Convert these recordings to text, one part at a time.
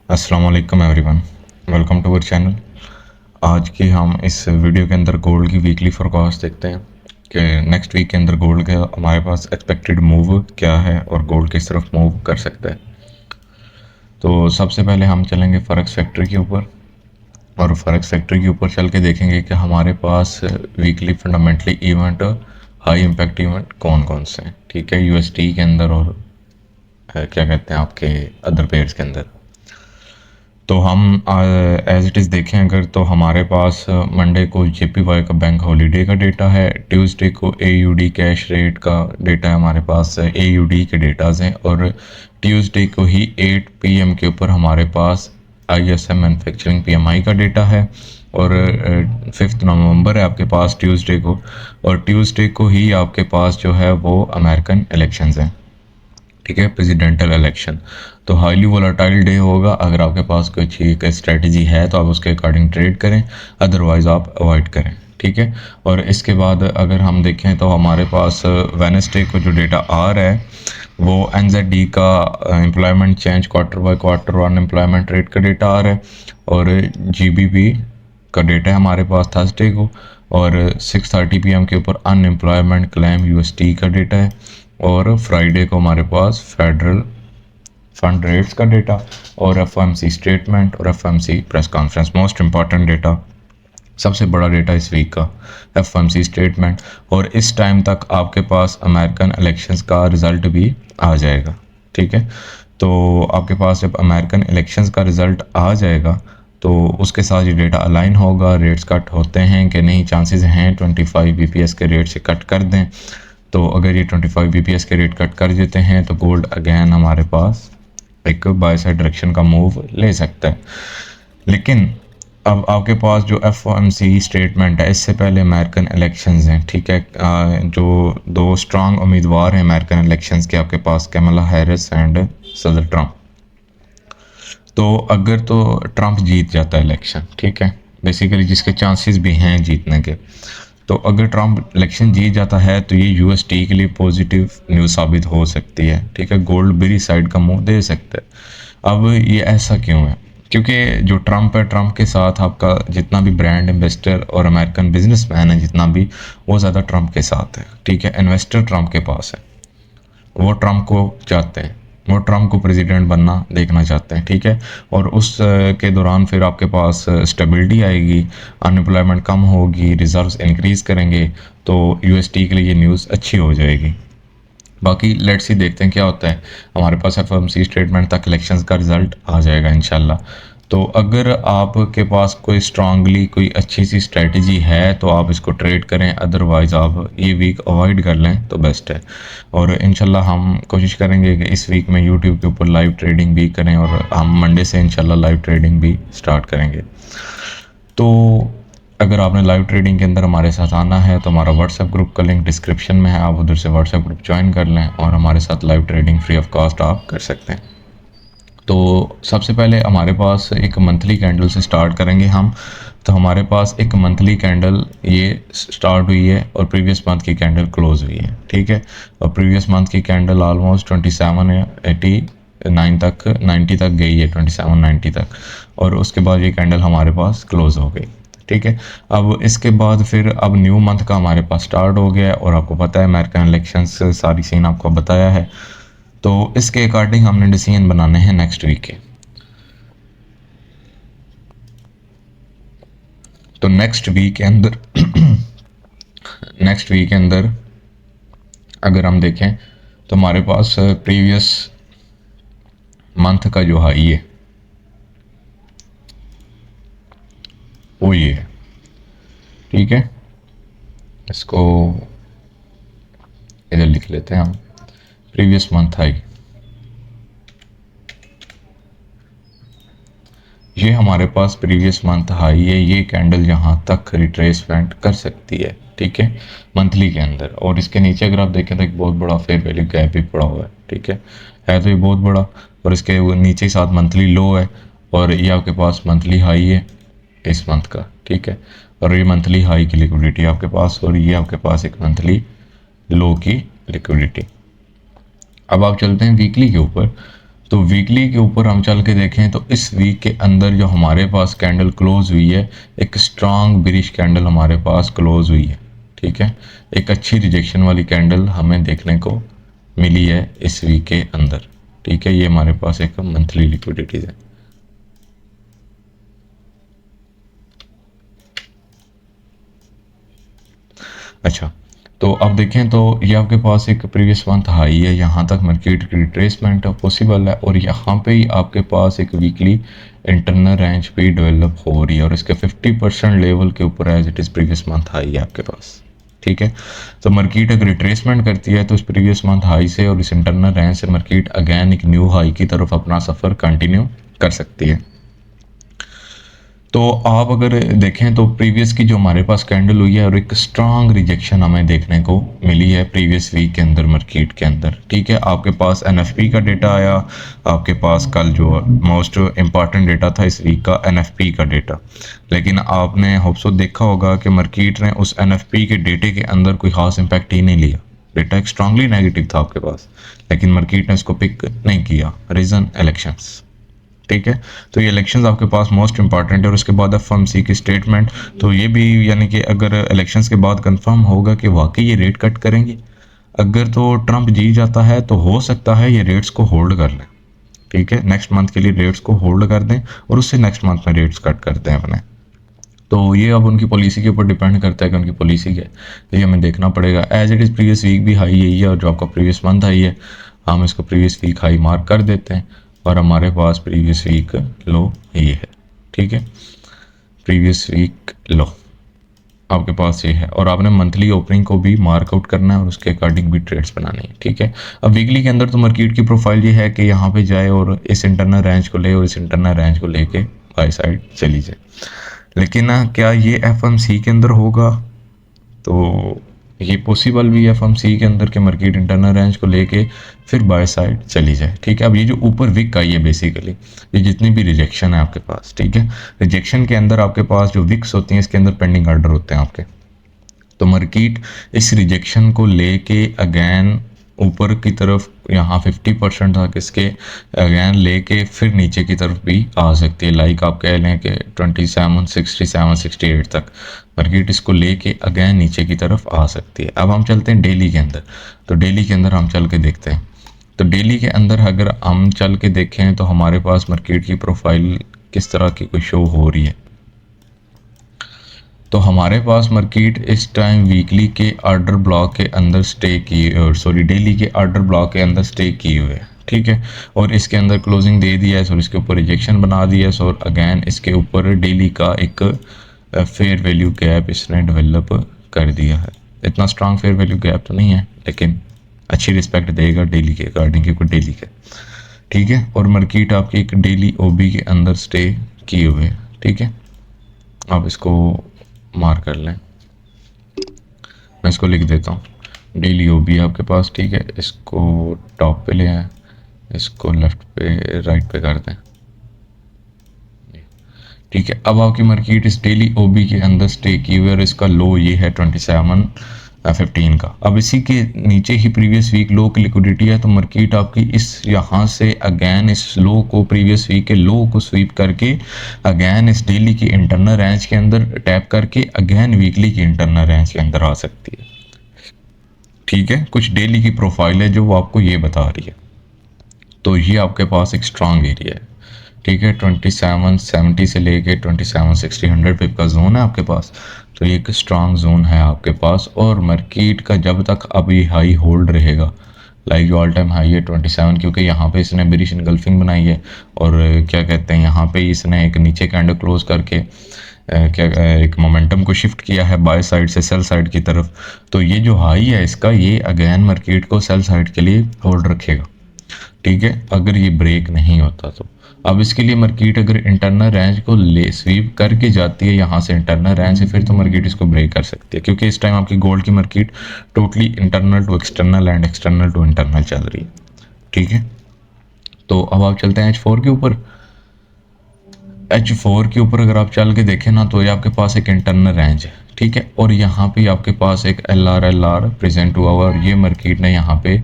अस्सलाम वालेकुम everyone, welcome to our channel. आज की हम इस वीडियो के अंदर गोल्ड की वीकली फोरकास्ट देखते हैं कि नेक्स्ट वीक के अंदर गोल्ड का हमारे पास एक्सपेक्टेड मूव क्या है और गोल्ड किस तरफ मूव कर सकता है। तो सबसे पहले हम चलेंगे फॉरेक्स फैक्ट्री के ऊपर और फॉरेक्स फैक्ट्री के ऊपर चल के देखेंगे कि हमारे पास weekly fundamentally event, high impact event कौन कौन से हैं। ठीक है, यूएसटी के अंदर और क्या कहते हैं आपके अदर पेयर्स के अंदर। तो हम एज इट इज़ देखें अगर, तो हमारे पास मंडे को जेपीवाई का बैंक हॉलीडे का डेटा है, ट्यूसडे को एयूडी कैश रेट का डेटा है, हमारे पास एयूडी के डेटाज हैं, और ट्यूसडे को ही 8 पीएम के ऊपर हमारे पास आईएसएम मैन्युफैक्चरिंग पीएमआई का डेटा है, और 5 नवंबर है आपके पास ट्यूसडे को, और ट्यूसडे को ही आपके पास जो है वो अमेरिकन इलेक्शंस हैं। ठीक है, प्रेसिडेंटल इलेक्शन। तो हाईली वोलाटाइल डे होगा। अगर आपके पास कोई अच्छी स्ट्रेटजी है तो आप उसके अकॉर्डिंग ट्रेड करें, अदरवाइज़ आप अवॉइड करें। ठीक है, और इसके बाद अगर हम देखें तो हमारे पास वेडनेसडे को जो डेटा आ रहा है वो एनजेडी का employment change quarter by quarter unemployment rate का डेटा आ रहा है, और जीबीपी का डेटा है हमारे पास थर्सडे को, और 6:30 पीएम के ऊपर अनएम्प्लॉयमेंट क्लेम यूएसटी का डेटा है, और फ्राइडे को हमारे पास फेडरल फंड रेट्स का डेटा, और एफओएमसी स्टेटमेंट और FOMC press conference. Most important data, सबसे बड़ा डेटा इस वीक का एफओएमसी स्टेटमेंट, और इस टाइम तक आपके पास अमेरिकन इलेक्शंस का रिज़ल्ट भी आ जाएगा। ठीक है, तो आपके पास जब अमेरिकन इलेक्शंस का रिज़ल्ट आ जाएगा तो उसके साथ ये डेटा अलाइन होगा, रेट्स कट होते हैं कि नहीं, चांसेस हैं 25 बीपीएस के रेट से कट कर दें। तो अगर ये 25 बीपीएस के रेट कट कर देते हैं तो गोल्ड अगेन हमारे पास एक बाय साइड डायरेक्शन का मूव ले सकता है। लेकिन अब आपके पास जो एफओएमसी स्टेटमेंट है, इससे पहले अमेरिकन इलेक्शंस हैं। ठीक है, जो दो स्ट्रांग उम्मीदवार हैं अमेरिकन इलेक्शंस के, आपके पास कैमला हैरिस एंड सदर ट्रंप। तो अगर तो ट्रंप जीत जाता है इलेक्शन, ठीक है, बेसिकली जिसके चांसेस भी हैं जीतने के, तो अगर ट्रंप इलेक्शन जीत जाता है तो ये यूएसटी के लिए पॉजिटिव न्यूज़ साबित हो सकती है। ठीक है, गोल्ड बेरी साइड का मुंह दे सकता है। अब ये ऐसा क्यों है? क्योंकि जो ट्रंप है, ट्रंप के साथ आपका जितना भी ब्रांड इन्वेस्टर और अमेरिकन बिजनेसमैन है जितना भी, वो ज़्यादा ट्रंप के साथ है। ठीक है, इन्वेस्टर ट्रंप के पास है, वो ट्रंप को चाहते हैं, वो ट्रंप को प्रेसिडेंट बनना देखना चाहते हैं। ठीक है, और उस के दौरान फिर आपके पास स्टेबिलिटी आएगी, अनएम्प्लॉयमेंट कम होगी, रिजर्व्स इंक्रीज करेंगे, तो यूएसटी के लिए ये न्यूज़ अच्छी हो जाएगी। बाकी लेट्स ही देखते हैं क्या होता है। हमारे पास एफओएमसी स्टेटमेंट तक इलेक्शंस का रिजल्ट आ जाएगा इंशाल्लाह। तो अगर आपके पास कोई स्ट्रांगली कोई अच्छी सी स्ट्रेटजी है तो आप इसको ट्रेड करें, अदरवाइज़ आप ये वीक अवॉइड कर लें तो बेस्ट है। और इंशाल्लाह हम कोशिश करेंगे कि इस वीक में यूट्यूब के ऊपर लाइव ट्रेडिंग भी करें, और हम मंडे से इंशाल्लाह लाइव ट्रेडिंग भी स्टार्ट करेंगे। तो अगर आपने लाइव ट्रेडिंग के अंदर हमारे साथ आना है तो हमारा व्हाट्सएप ग्रुप का लिंक डिस्क्रिप्शन में है, आप उधर से व्हाट्सएप ग्रुप ज्वाइन कर लें और हमारे साथ live trading free of cost आप कर सकते हैं। तो सबसे पहले हमारे पास एक मंथली कैंडल से स्टार्ट करेंगे हम। तो हमारे पास एक मंथली कैंडल ये स्टार्ट हुई है और प्रीवियस मंथ की कैंडल क्लोज हुई है। ठीक है, और प्रीवियस मंथ की कैंडल ऑलमोस्ट 2789 तक 90 तक गई है, 2790 तक, और उसके बाद ये कैंडल हमारे पास क्लोज हो गई। ठीक है, अब इसके बाद फिर अब न्यू मंथ का हमारे पास स्टार्ट हो गया है, और आपको पता है अमेरिकन इलेक्शंस सारी सीन आपको बताया है, तो इसके अकॉर्डिंग हमने डिसीजन बनाने हैं नेक्स्ट वीक के। तो नेक्स्ट वीक के अंदर नेक्स्ट वीक के अंदर अगर हम देखें तो हमारे पास प्रीवियस मंथ का जो हाई है वो ये है। ठीक है, इसको इधर लिख लेते हैं हम, प्रीवियस मंथ हाई ये हमारे पास प्रीवियस मंथ हाई है। ये कैंडल यहाँ तक रिट्रेसमेंट कर सकती है। ठीक है, मंथली के अंदर, और इसके नीचे अगर आप देखें तो एक बहुत बड़ा फेयर वैल्यू गैप भी पड़ा हुआ है। ठीक है तो ये बहुत बड़ा, और इसके नीचे साथ मंथली लो है, और ये आपके पास मंथली हाई है इस मंथ का। ठीक है, और ये मंथली हाई की लिक्विडिटी आपके पास, और ये आपके पास एक मंथली लो की लिक्विडिटी। अब आप चलते हैं वीकली के ऊपर। तो वीकली के ऊपर हम चल के देखें तो इस वीक के अंदर जो हमारे पास कैंडल क्लोज हुई है, एक स्ट्रांग बिरिश कैंडल हमारे पास क्लोज हुई है, ठीक है। एक अच्छी रिजेक्शन वाली कैंडल हमें देखने को मिली है इस वीक के अंदर, ठीक है। ये हमारे पास एक मंथली लिक्विडिटीज है। अच्छा, तो अब देखें तो ये आपके पास एक प्रीवियस मंथ हाई है, यहाँ तक मार्केट की रिट्रेसमेंट पॉसिबल है, और यहाँ पे ही आपके पास एक वीकली इंटरनल रेंज भी डेवलप हो रही है, और इसके 50% लेवल के ऊपर as it is previous month high है आपके पास, ठीक है। तो मार्केट अगर रिट्रेसमेंट करती है तो इस प्रीवियस मंथ हाई से और इस इंटरनल रेंज से मार्केट अगेन एक न्यू हाई की तरफ अपना सफ़र कंटिन्यू कर सकती है। तो आप अगर देखें तो प्रीवियस की जो हमारे पास कैंडल हुई है और एक स्ट्रांग रिजेक्शन हमें देखने को मिली है प्रीवियस वीक के अंदर मार्केट के अंदर, ठीक है। आपके पास एनएफपी का डेटा आया, आपके पास कल जो मोस्ट इम्पॉर्टेंट डेटा था इस वीक का एनएफपी का डेटा, लेकिन आपने होप्सो देखा होगा कि मार्केट ने उस एनएफपी के डेटे के अंदर कोई खास इम्पैक्ट ही नहीं लिया। डेटा एक स्ट्रांगली नेगेटिव था आपके पास, लेकिन मार्केट ने इसको पिक नहीं किया, रीज़न इलेक्शंस, ठीक है। तो ये इलेक्शंस आपके पास मोस्ट इंपॉर्टेंट है, और उसके बाद एफएमसी की स्टेटमेंट, तो ये भी यानी कि अगर इलेक्शंस के बाद कंफर्म होगा कि वाकई ये रेट कट करेंगे, अगर तो ट्रंप जीत जाता है तो हो सकता है ये रेट्स को होल्ड कर लें, ठीक है। नेक्स्ट मंथ के लिए रेट्स को होल्ड कर दें और उससे नेक्स्ट मंथ में रेट्स कट कर दें अपने। तो ये अब उनकी पॉलिसी के ऊपर डिपेंड करता है कि उनकी पॉलिसी क्या है, तो ये हमें देखना पड़ेगा। As it is previous week भी हाई यही है, और जो आपका प्रीवियस मंथ हाई है हम इसको प्रीवियस वीक हाई मार्क कर देते हैं, और हमारे पास प्रीवियस वीक लो ये है, ठीक है। प्रीवियस वीक लो आपके पास ये है, और आपने मंथली ओपनिंग को भी मार्कआउट करना है और उसके अकॉर्डिंग भी ट्रेड्स बनाने हैं, ठीक है। अब वीकली के अंदर तो मार्केट की प्रोफाइल ये है कि यहाँ पे जाए और इस इंटरनल रेंज को ले और इस इंटरनल रेंज को लेके बाय साइड चली जाए, लेकिन क्या ये एफएमसी के अंदर होगा? तो ये पॉसिबल भी है एफएमसी के अंदर के मार्केट इंटरनल रेंज को लेके फिर बाय साइड चली जाए, ठीक है। अब ये जो ऊपर विक आई है बेसिकली, ये जितनी भी रिजेक्शन है आपके पास, ठीक है, रिजेक्शन के अंदर आपके पास जो विक्स होती हैं इसके अंदर पेंडिंग ऑर्डर होते हैं आपके, तो मार्केट इस रिजेक्शन को लेके अगेन ऊपर की तरफ यहाँ 50% तक इसके अगेन लेके फिर नीचे की तरफ भी आ सकती है, लाइक आप कह लें कि 27, 67, 68 तक मार्केट इसको लेके अगेन नीचे की तरफ आ सकती है। अब हम चलते हैं डेली के अंदर, तो डेली के अंदर हम चल के देखते हैं। तो डेली के अंदर अगर हम चल के देखें तो हमारे पास मार्केट की प्रोफाइल किस तरह की कोई शो हो रही है। तो हमारे पास मार्केट इस टाइम वीकली के ऑर्डर ब्लॉक के अंदर स्टे किए, और सॉरी डेली के ऑर्डर ब्लॉक के अंदर स्टे किए हुए हैं, ठीक है, और इसके अंदर क्लोजिंग दे दिया है, और इसके ऊपर रिजेक्शन बना दिया है, और अगेन इसके ऊपर डेली का एक फेयर वैल्यू गैप इसने डेवलप कर दिया है। इतना स्ट्रांग फेयर वैल्यू गैप तो नहीं है, लेकिन अच्छी रिस्पेक्ट देगा डेली के अकॉर्डिंग, क्योंकि डेली का, ठीक है। और मार्केट आपकी एक डेली ओबी के अंदर स्टे किए हुए, ठीक है। आप इसको मार्क कर लें, मैं इसको लिख देता हूँ। डेली ओबी आपके पास, ठीक है, इसको टॉप पे ले आए, इसको लेफ्ट पे राइट पे कर दें, ठीक है। अब आपकी मार्केट इस डेली ओबी के अंदर स्टे की हुई, और इसका लो ये है 27.15 का। अब इसी के नीचे ही प्रीवियस वीक लो की लिक्विडिटी है, तो मार्केट आपकी इस यहाँ से अगेन इस लो को, प्रीवियस वीक के लो को स्वीप करके अगेन इस डेली की इंटरनल रेंज के अंदर टैप करके अगेन वीकली की इंटरनल रेंज के अंदर आ सकती है, ठीक है। कुछ डेली की प्रोफाइल है जो वो आपको ये बता रही है। तो ये आपके पास एक स्ट्रांग एरिया है, ठीक है, 2770 से लेके 2760 100 पिप का जोन है आपके पास, तो ये एक स्ट्रांग जोन है आपके पास। और मार्केट का जब तक अभी हाई होल्ड रहेगा, लाइक जो ऑल टाइम हाई है 27, क्योंकि यहाँ पे इसने बेरिश इनगल्फिंग बनाई है, और क्या कहते हैं यहाँ पे इसने एक नीचे कैंडल क्लोज करके क्या एक मोमेंटम को शिफ्ट किया है बाय साइड से सेल साइड की तरफ, तो ये जो हाई है इसका, ये अगेन मार्केट को सेल साइड के लिए होल्ड रखेगा, ठीक है, अगर ये ब्रेक नहीं होता तो। अब इसके लिए मार्केट अगर इंटरनल रेंज को ले स्वीप करके जाती है यहाँ से इंटरनल रेंज से, फिर तो मार्केट इसको ब्रेक कर सकती है, क्योंकि इस टाइम आपकी गोल्ड की market totally internal to external and external to internal चल रही है, ठीक है। तो अब आप चलते हैं H4 के ऊपर। H4 के ऊपर अगर आप चल के देखें ना, तो ये आपके पास एक इंटरनल रेंज है, ठीक है। और यहाँ पे आपके पास एक LR प्रेजेंट हुआ हुआ और ये मार्केट ने यहाँ पे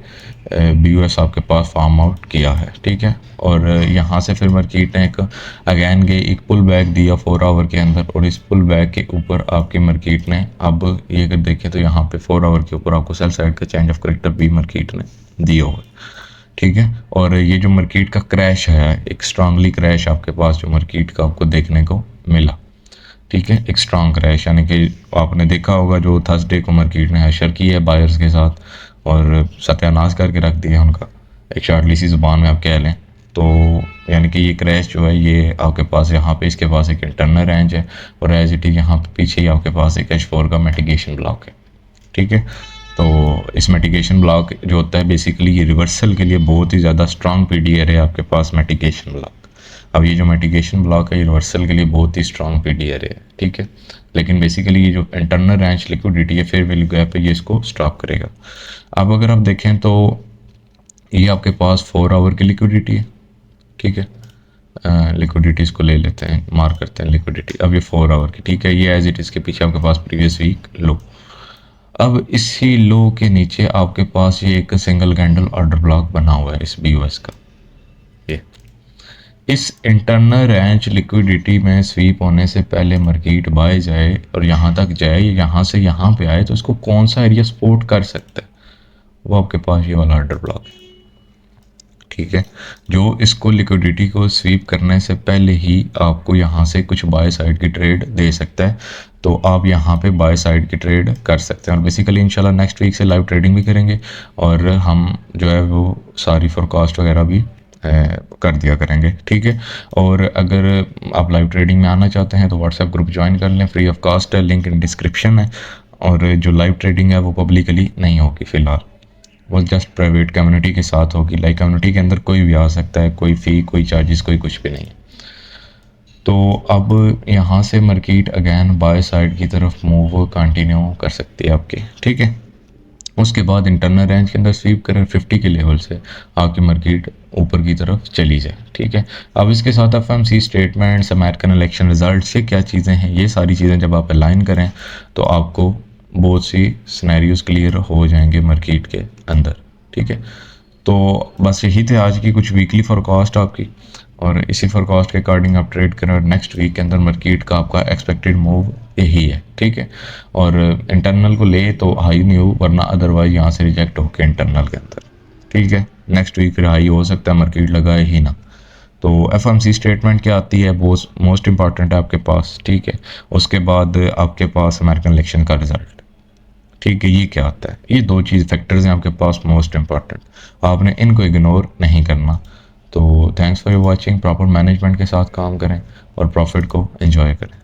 BUS आपके पास फार्म आउट किया है, ठीक है। और यहाँ से फिर मार्केट ने एक अगैन गए एक पुल बैक दिया 4 आवर के अंदर, और इस पुल बैक के ऊपर आपकी मार्केट ने अब ये अगर देखें तो यहाँ पे 4 आवर के ऊपर आपको सेल साइड का चेंज ऑफ करेक्टर भी मार्केट ने दिया हुआ है, ठीक है। और ये जो मार्केट का क्रैश है, एक स्ट्रांगली क्रैश आपके पास जो मार्केट का आपको देखने को मिला, ठीक है, एक स्ट्रांग क्रैश, यानी कि आपने देखा होगा जो थर्सडे को मार्केट ने हैशर की है बायर्स के साथ और सत्यानाश करके रख दिया उनका, एक शार्टली सी ज़ुबान में आप कह लें तो। यानी कि ये क्रैश जो है ये आपके पास यहाँ पे इसके पास एक इंटरनल रेंज है और एज इट इज़ यहाँ पे पीछे ही आपके पास एक H4 का मिटिगेशन ब्लॉक है, ठीक है। तो इस मिटिगेशन ब्लॉक जो होता है बेसिकली ये रिवर्सल के लिए बहुत ही ज़्यादा स्ट्रॉन्ग PDR है आपके पास मिटिगेशन ब्लॉक। अब ये जो मिटिगेशन ब्लॉक है ये रिवर्सल के लिए बहुत ही स्ट्रॉन्ग PDR है, ठीक है। लेकिन बेसिकली ये जो इंटरनल रेंज लिक्विडिटी है फेयर वैल्यू गैप है ये इसको स्टॉप करेगा। अब अगर आप देखें तो ये आपके पास 4 आवर की लिक्विडिटी है, ठीक है। लिक्विडिटी इसको ले लेते हैं, मार्क करते हैं लिक्विडिटी। अब ये 4 आवर की, ठीक है। ये एज इट इसके पीछे आपके पास प्रीवियस वीक लो। अब इसी लो के नीचे आपके पास ये एक सिंगल कैंडल ऑर्डर ब्लॉक बना हुआ है इस BUS का। ये इस इंटरनल रेंज लिक्विडिटी में स्वीप होने से पहले मार्केट बाय जाए और यहाँ तक जाए, यहाँ से यहाँ पे आए तो इसको कौन सा एरिया सपोर्ट कर सकता है, वो आपके पास ये वाला ऑर्डर ब्लॉक है, ठीक है। जो इसको लिक्विडिटी को स्वीप करने से पहले ही आपको यहाँ से कुछ बाय साइड की ट्रेड दे सकता है, तो आप यहाँ पे बाय साइड की ट्रेड कर सकते हैं। और बेसिकली इंशाल्लाह नेक्स्ट वीक से लाइव ट्रेडिंग भी करेंगे और हम जो है वो सारी फोरकास्ट वगैरह भी कर दिया करेंगे, ठीक है। और अगर आप लाइव ट्रेडिंग में आना चाहते हैं तो व्हाट्सएप ग्रुप ज्वाइन कर लें, फ्री ऑफ कॉस्ट है, लिंक इन डिस्क्रिप्शन है। और जो लाइव ट्रेडिंग है वो पब्लिकली नहीं होगी फ़िलहाल, वो जस्ट प्राइवेट कम्युनिटी के साथ होगी। लाइव कम्युनिटी के अंदर कोई भी आ सकता है, कोई फ़ी, कोई चार्जेस, कोई कुछ भी नहीं है। तो अब यहाँ से मार्केट अगैन बाय साइड की तरफ मूव कंटिन्यू कर सकती है आपकी, ठीक है। उसके बाद इंटरनल रेंज के अंदर स्वीप करें 50 के लेवल से आपकी मार्केट ऊपर की तरफ चली जाए, ठीक है। अब इसके साथ FOMC statements, American election result से क्या चीज़ें हैं, ये सारी चीज़ें जब आप अलाइन करें तो आपको बहुत सी सिनेरियोज क्लियर हो जाएंगे मार्केट के अंदर, ठीक है। तो बस यही थे आज की कुछ वीकली फोरकास्ट आपकी, और इसी फोरकास्ट के अकॉर्डिंग आप ट्रेड करें और नेक्स्ट वीक के अंदर मार्केट का आपका एक्सपेक्टेड मूव यही है, ठीक है। और इंटरनल को ले तो हाई मूव, वरना अदरवाइज यहाँ से रिजेक्ट होकर इंटरनल के अंदर, ठीक है। नेक्स्ट वीक फिर हाई हो सकता है, मार्केट लगाए ही ना। तो FOMC स्टेटमेंट क्या आती है वो मोस्ट इंपॉर्टेंट है आपके पास, ठीक है। उसके बाद आपके पास अमेरिकन इलेक्शन का रिजल्ट, ठीक है। ये क्या आता है, ये दो चीज़ फैक्टर्स हैं आपके पास मोस्ट इंपॉर्टेंट, आपने इनको इग्नोर नहीं करना। तो thanks for watching, proper management के साथ काम करें और प्रॉफिट को एंजॉय करें।